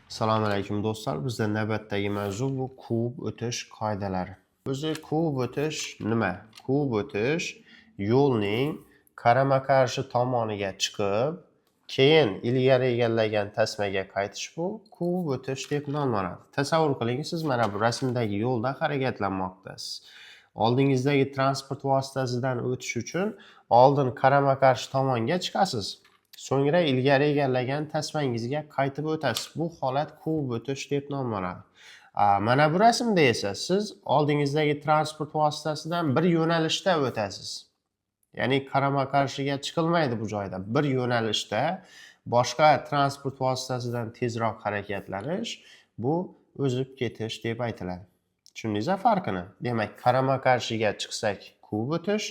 Assalomu alaykum do'stlar. Bizda navbatdagi mavzu bu kub o'tish qoidalari. O'zi kub o'tish nima? Kub o'tish yo'lning qarama-qarshi tomoniga chiqib, keyin ilgari egallagan tasmaga qaytish bu kub o'tish deb nomlanadi. Tasavvur qiling, siz mana bu rasmdagi yo'lda harakatlanmoqdasiz. Oldingizdagi transport vositasidan o'tish uchun oldin qarama-qarshi tomonga chiqasiz. So'ngra ilgari egallagan tasmangizga qaytib o'tasiz. Bu holat kub o'tish deb nomlanadi. Mana bu rasmda esa siz oldingizdagi transport vositasidan bir yo'nalishda o'tasiz. Ya'ni qarama-qarshiga chiqilmaydi bu joyda. Bir yo'nalishda boshqa transport vositasidan tezroq harakatlanish bu o'zib ketish deb aytiladi. Tushundingizmi farqini? Demak, qarama-qarshiga chiqsak kub o'tish,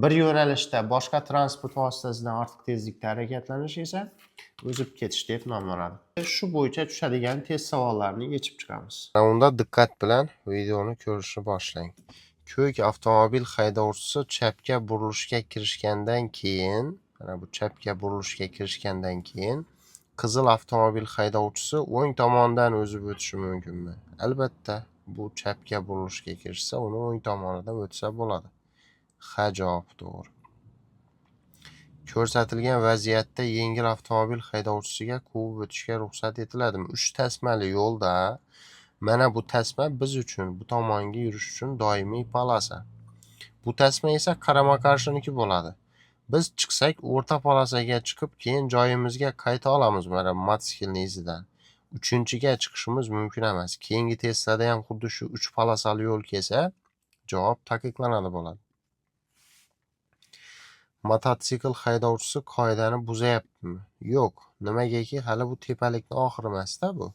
bir yo'nalishda boshqa transport vositasidan ortiq tezlikda harakatlanish esa o'zib ketish deb nomlanadi. Shu bo'yicha tushadigan test savollarini yechib chiqamiz. Unda diqqat bilan videoni ko'rishni boshlang. Ko'k avtomobil haydovchisi chapga burilishga kirishgandan keyin, mana bu chapga burilishga kirishgandan keyin qizil avtomobil haydovchisi o'ng tomondan o'zib o'tishi mumkinmi? Albatta, bu chapga burilishga kirishsa, uni o'ng tomonidan o'tsa bo'ladi. Ha javobi to'g'ri. Ko'rsatilgan vaziyatda yengil avtomobil haydovchisiga kub o'tishga ruxsat etiladimi? 3 tasmali yo'lda mana bu tasma biz uchun, bu tomonga yurish uchun doimiy polasa. Bu tasma esa qarama-qarshiniki bo'ladi. Biz chiqsak o'rta polosaga chiqib, keyin joyimizga qayta olamiz mana mototsiklning izidan. 3-ga chiqishimiz mumkin emas. Keyingi testlarda ham xuddi shu 3 polosali yo'l kelsa, javob taqiqlanadi bo'ladi. Mototsikl haydovchisi qoidani buzayaptimi? Yo'q. Nimagaki hali bu tepalikning oxiri emas-da bu.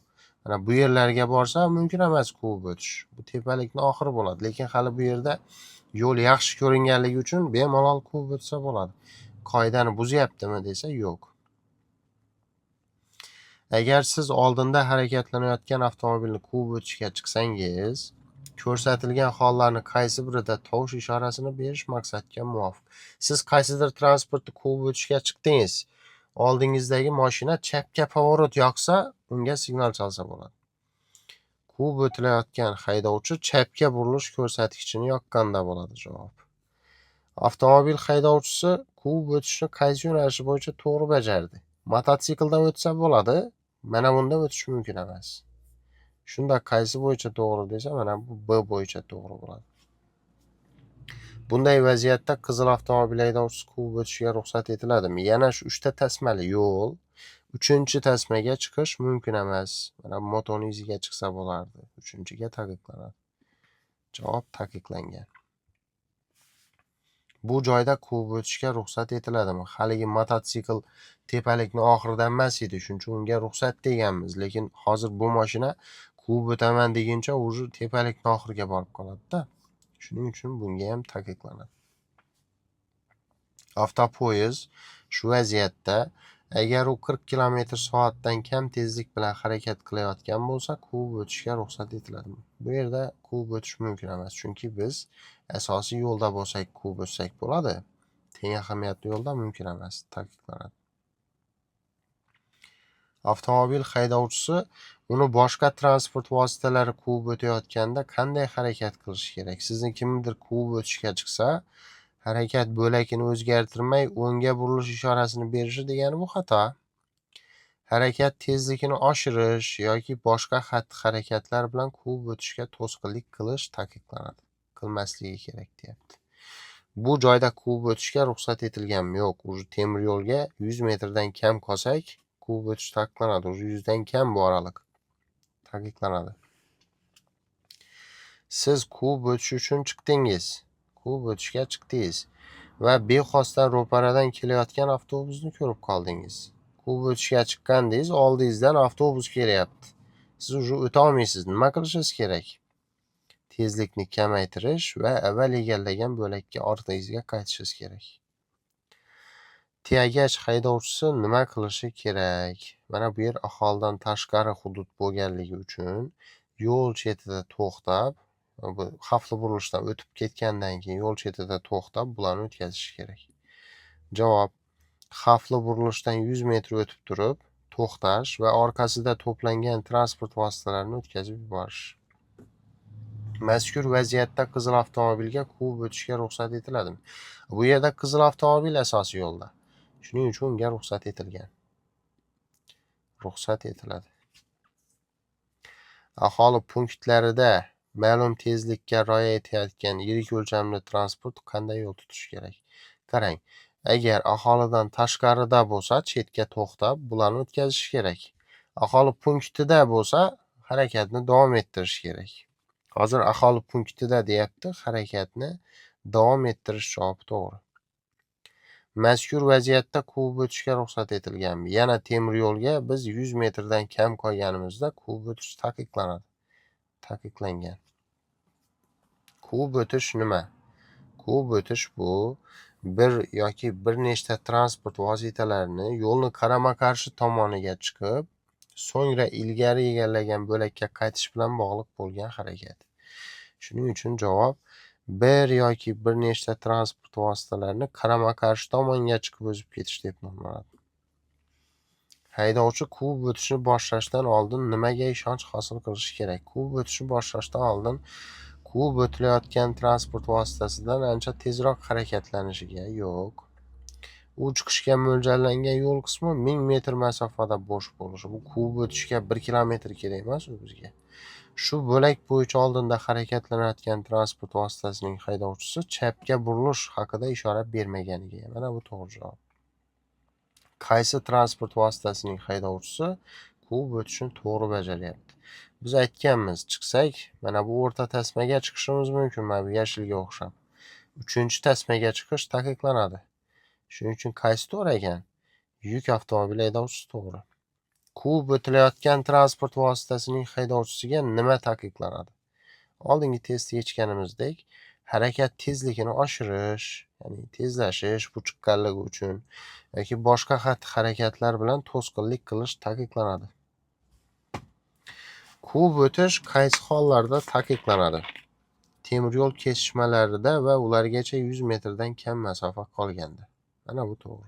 Mana bu yerlarga borsa mumkin emas kub o'tish. Bu tepalikning oxiri bo'ladi, lekin hali bu yerda yo'l yaxshi ko'ringanligi uchun bemalol kub o'tsa bo'ladi. Qoidani buzyaptimi desa yo'q. Agar siz oldinda harakatlanayotgan avtomobilni kub o'tishga chiqsangiz, ko'rsatilgan hollarning qaysi birida tovush ishorasini berish maqsadga muvofiq. Siz qaysidir transportni kub o'tishga chiqdingiz. Oldingizdagi mashina chapga pоворот yoqsa, unga signal chalsa bo'ladi. Kub o'tilayotgan haydovchi chapga burilish ko'rsatkichini yoqqanda bo'ladi javob. Avtomobil haydovchisi kub o'tishni qaysi yo'nalish bo'yicha to'g'ri bajardi? Mototsikldan o'tsa bo'ladi, mana bunda o'tish mumkin emas. Shunda qaysi bo'yicha to'g'ri desa, mana bu B bo'yicha to'g'ri bo'ladi. Bunday vaziyatda qizil avtomobil haydovchisi kub o'tishga ruxsat etiladimi? Yana shu 3 ta tasmali yo'l, 3-tasmaga chiqish mumkin emas. Mana motoning iziga chiqsa bo'lardi. 3-ga taqiqlanadi. Javob taqiqlangan. Bu joyda kub o'tishga ruxsat etiladimi? Haligi mototsikl tepalikning oxiridan emas edi, shuning uchun unga ruxsat deganmiz, lekin hozir bu mashina kub o'taman deguncha o'zi tepalikning oxiriga borib qoladi-da. Shuning uchun bunga ham taqiqlanadi. Avtopoyezd shu vaziyatda agar u 40 km/soatdan kam tezlik bilan harakat qilayotgan bo'lsa, kub o'tishga ruxsat etiladimi? Bu yerda kub o'tish mumkin emas, chunki biz asosiy yo'lda bo'lsak kub o'tsak bo'ladi. Teng ahamiyatli yo'lda mumkin emas, taqiqlanadi. Avtomobil haydovchisi uni boshqa transport vositalari kub o'tayotganda qanday harakat qilish kerak? Sizni kimdir kub o'tishga chiqsa, harakat bo'lakini o'zgartirmay o'ngga burilish ishorasini berishi degani bu xato. Harakat tezligini oshirish yoki boshqa xatti-harakatlar bilan kub o'tishga to'sqinlik qilish taqiqlanadi. Qilmasligi kerak deyapti. Bu joyda kub o'tishga ruxsat etilganmi? Yo'q. O'zi temir yo'lga 100 metrdan kam qolsak, kub o'tish taqiqlanadi. O'zi 100 dan kam bu oraliq. Taqiqlanadi. Siz kub o'tish uchun chiqdingiz. Kub o'tishga chiqdingiz va bexosdan ro'paradan kelayotgan avtobusni ko'rib qoldingiz. Kub o'tishga chiqqandingiz, oldingizdan avtobus kelyapti. Siz o'zi o'ta olmaysiz. Nima qilishingiz kerak? Tezlikni kamaytirish va avval egallagan bo'lakka ortig'ingizga qaytishingiz kerak. Tiyagach haydovchisi nima qilishi kerak? Mana bu yer aholidan tashqari hudud bo'lganligi uchun yo'l chetida to'xtab, bu xavfli burilishdan o'tib ketgandan keyin yo'l chetida to'xtab, bularni o'tkazish kerak. Javob: xavfli burilishdan 100 metr o'tib turib, to'xtash va orqasida to'plangan transport vositalarini o'tkazib yuborish. Mazkur vaziyatda qizil avtomobilga quvib o'tishga ruxsat etiladimi? Bu yerda qizil avtomobil asosiy yo'lda. Shuning uchun unga ruxsat etilgan. Ruxsat etiladi. Aholi punktlarida ma'lum tezlikka rioya etayotgan yirik o'lchamli transport qanday yo'l tutishi kerak? Qarang, agar aholidan tashqarida bo'lsa, chetga to'xtab, bularni o'tkazish kerak. Aholi punktida bo'lsa, harakatni davom ettirish kerak. Hozir aholi punktida deyapti, harakatni davom ettirish javobi to'g'ri. Mazkur vaziyatda quvib o'tishga ruxsat etilganmi? Yana temir yo'lga biz 100 metrdan kam qolganimizda quvib o'tish taqiqlanadi. Taqiqlangan. Quvib o'tish nima? Quvib o'tish bu bir yoki bir nechta transport vositalarini yo'lni qarama-qarshi tomoniga chiqib, so'ngra ilgari egallagan bo'lakka qaytish bilan bog'liq bo'lgan harakat. Shuning uchun javob bir yoki bir nechta transport vositalarini qarama-qarshi tomonga chiqib o'zib ketish deb nomlanadi. Haydovchi quvib o'tishni boshlashdan oldin nimaga ishonch hosil qilishi kerak? Quvib o'tishni boshlashdan oldin quvib o'tilayotgan transport vositasidan ancha tezroq harakatlanishiga yo'q. U chiqishga mo'ljallangan yo'l qismi 1000 metr masofada bo'sh bo'lishi. Bu quvib o'tishga 1 kilometr kerak emas bizga. Shu bo'lak bo'yicha oldinda harakatlanayotgan transport vositasining haydovchisi chapga burilish haqida ishora bermaganiga. Mana bu to'g'ri javob. Qaysi transport vositasining haydovchisi quvib o'tishni to'g'ri bajaryapti? Biz aytganmiz, chiqsak, mana bu o'rta tasmaga chiqishimiz mumkin, mana bu yashilga o'xshab. 3-tasmaga chiqish taqiqlanadi. Shuning uchun qaysi to'g'ri ekan? Yuk avtomobili haydovchisi to'g'ri. Quvib o'tilayotgan transport vositasining haydovchisiga nima taqiqlanadi? Oldingi testda yechganimizdek, harakat tezligini oshirish, ya'ni tezlashish bu chiqqanligi uchun yoki boshqa harakatlar bilan to'sqinlik qilish taqiqlanadi. Quvib o'tish qaysi hollarda taqiqlanadi? Temir yo'l kesishmalarida va ulargacha 100 metrdan kam masofa qolganda. Mana bu to'g'ri.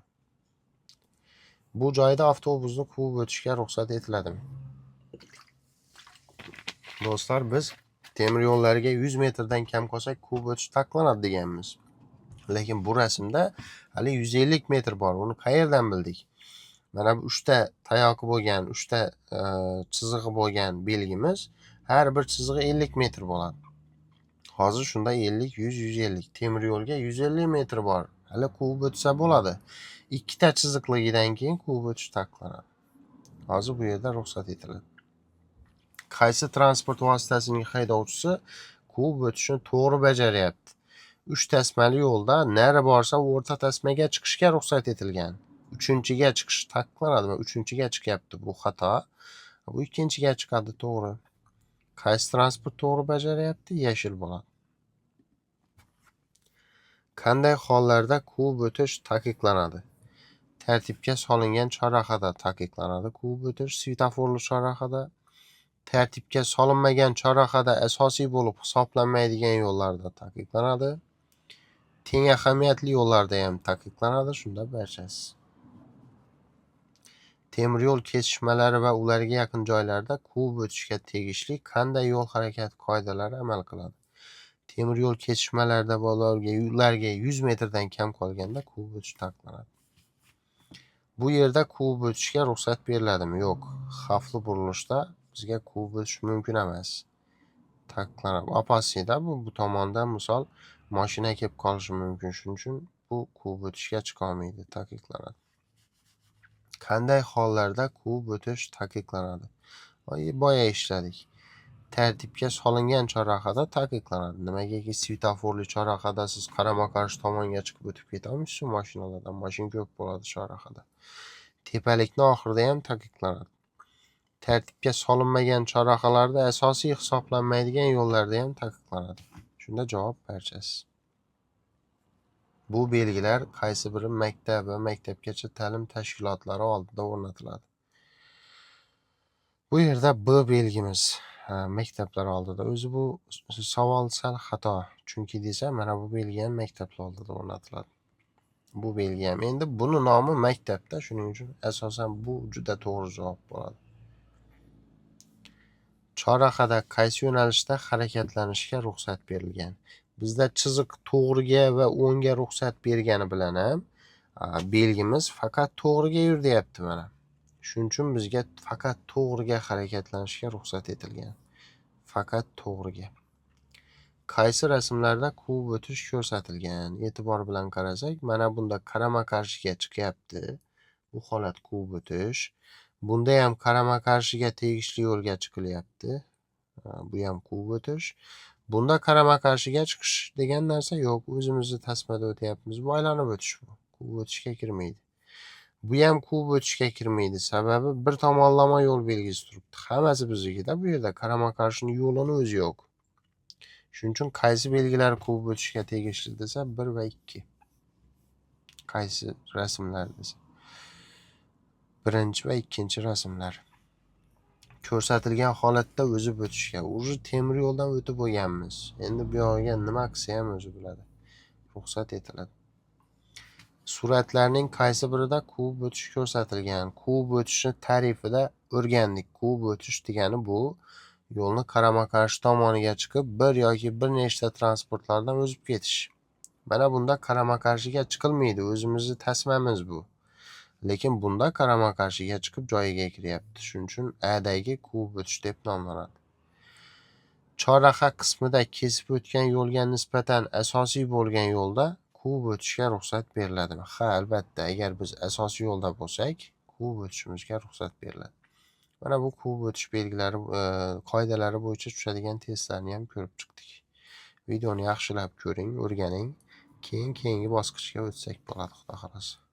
Bu joyda avtobusni quvib o'tishga ruxsat etiladimi? Do'stlar, biz temir yo'llarga 100 metrdan kam qolsak quvib o'tish taqiqlanadi deganmiz. Lekin bu rasmda hali 150 metr bor. Uni qayerdan bildik? Mana bu 3 ta tayoqi bo'lgan, 3 ta chizig'i bo'lgan belgimiz, har bir chizig'i 50 metr bo'ladi. Hozir shunda 50, 100, 150. Temir yo'lga 150 metr bor. Hali quvib o'tsa bo'ladi. 2 ta chiziqligidan keyin quvib o'tish taqiqlanadi. Hozir bu yerda ruxsat etiladi. Qaysi transport vositasining haydovchisi quvib o'tishni to'g'ri bajaryapti? 3 tasmali yo'lda nari borsa o'rta tasmaga chiqishga ruxsat etilgan. 3-ga chiqish taqiqlanadimi? 3-ga chiqyapti, bu xato. Bu 2-ga chiqadi, to'g'ri. Qaysi transport to'g'ri bajaryapti? Yashil bo'ladi. Qanday hollarda quvib o'tish taqiqlanadi? Tartibga solingan chorrahada taqiqlanadi quvib o'tish. Svetoforli chorrahada, tartibga solinmagan chorrahada asosiy bo'lib hisoblanmaydigan yo'llarda taqiqlanadi. Teng ahamiyatli yo'llarda ham taqiqlanadi, shunda barchasi. Temir yo'l kesishmalari va ularga yaqin joylarda quvib o'tishga tegishli qanday yo'l harakati qoidalari amal qiladi? Temir yo'l kesishmalarida va ularga 100 metrdan kam qolganda quvib o'tish taqiqlanadi. Bu yerda quvib o'tishga ruxsat beriladimi? Yo'q. Xavfli burilishda bizga quvib o'tish mumkin emas. Taqiqlanadi. Opasiyda bu tomondan misol mashina kelib qolishi mumkin. Shuning uchun bu quvib o'tishga chiqa olmaydi, taqiqlanadi. Qanday hollarda quvib o'tish taqiqlanadi? Boya ishladik. Tartibga solingan chorrahada taqiqlanadi. Nimagaki svetoforli chorrahada siz qarama-qarshi tomonga chiqib o'tib keta olmaysiz mashinalardan. Mashina ko'p bo'ladi chorrahada. Tepalikning oxirida ham taqiqlanadi. Tartibga solinmagan chorrahalarda asosiy hisoblanmaydigan yo'llarda ham taqiqlanadi. Shunda javob barchasi. Bu belgilar qaysi biri maktab va maktabgacha ta'lim tashkilotlari oldida o'rnatiladi? Bu yerda B belgimiz maktablar oldida. O'zi bu savol sal xato. Chunki desa, mana bu belgi ham maktablar oldida o'rnatiladi. Bu belgi ham. Endi buni nomi maktabda, shuning uchun asosan bu juda to'g'ri javob bo'ladi. Chorrahada qaysi yo'nalishda harakatlanishga ruxsat berilgan? Bizda chiziq to'g'riga va o'ngga ruxsat bergani bilan ham belgimiz faqat to'g'riga yur deyapti mana. Shuning uchun bizga faqat to'g'riga harakatlanishga ruxsat etilgan. Faqat to'g'riga. Qaysi rasmlarda kuvib o'tish ko'rsatilgan? E'tibor bilan qarasak, mana bunda qarama-qarshiga chiqyapti. Bu holat kuvib o'tish. Bunda ham qarama-qarshiga tegishli yo'lga chiqilyapti. Bu ham kuvib o'tish. Bunda qarama-qarshiga chiqish degan narsa yo'q. O'zimizni tasmada o'tyapmiz. Bu aylanib o'tish bu. Kuvib o'tishga kirmaydi. Bu ham kuvib o'tishga kirmaydi. Sababi bir tomonlama yo'l belgisi turibdi. Hammasi biznikida. Bu yerda qarama-qarshining yo'lini o'zi yo'q. Shuning uchun qaysi belgilar kuvib o'tishga tegishli desa 1 va 2. Qaysi rasmlar desa. Birinchi va ikkinchi rasmlar. Ko'rsatilgan holatda o'zib o'tishga. O'zi temir yo'ldan o'tib bo'lganmiz. Endi bu yoqqa nima qilsa ham o'zi biladi. Ruxsat etiladi. Suratlarning qaysi birida kuvib o'tish ko'rsatilgan? Kuvib o'tishni ta'rifida o'rgandik. Kuvib o'tish degani bu yo'lni qarama-qarshi tomoniga chiqib, bir yoki bir nechta transportlardan o'zib ketish. Mana bunda qarama-qarshiga chiqilmaydi. O'zimizni tasmamiz bu. Lekin bunda qarama-qarshiga chiqib joyiga kiryapti. Shuning uchun A'dagi kuvib o'tish deb nomlanadi. Chorraha qismida kesib o'tgan yo'lga nisbatan asosiy bo'lgan yo'lda kuvib o'tishga ruxsat beriladimi? Ha, albatta, agar biz asosiy yo'lda bo'lsak, kuvib o'tishimizga ruxsat beriladi. Mana bu kuvib o'tish belgilari, qoidalari bo'yicha tushadigan testlarni ham ko'rib chiqdik. Videoni yaxshilab ko'ring, o'rganing. Keyingi bosqichga o'tsak bo'ladi, xudo xolasa.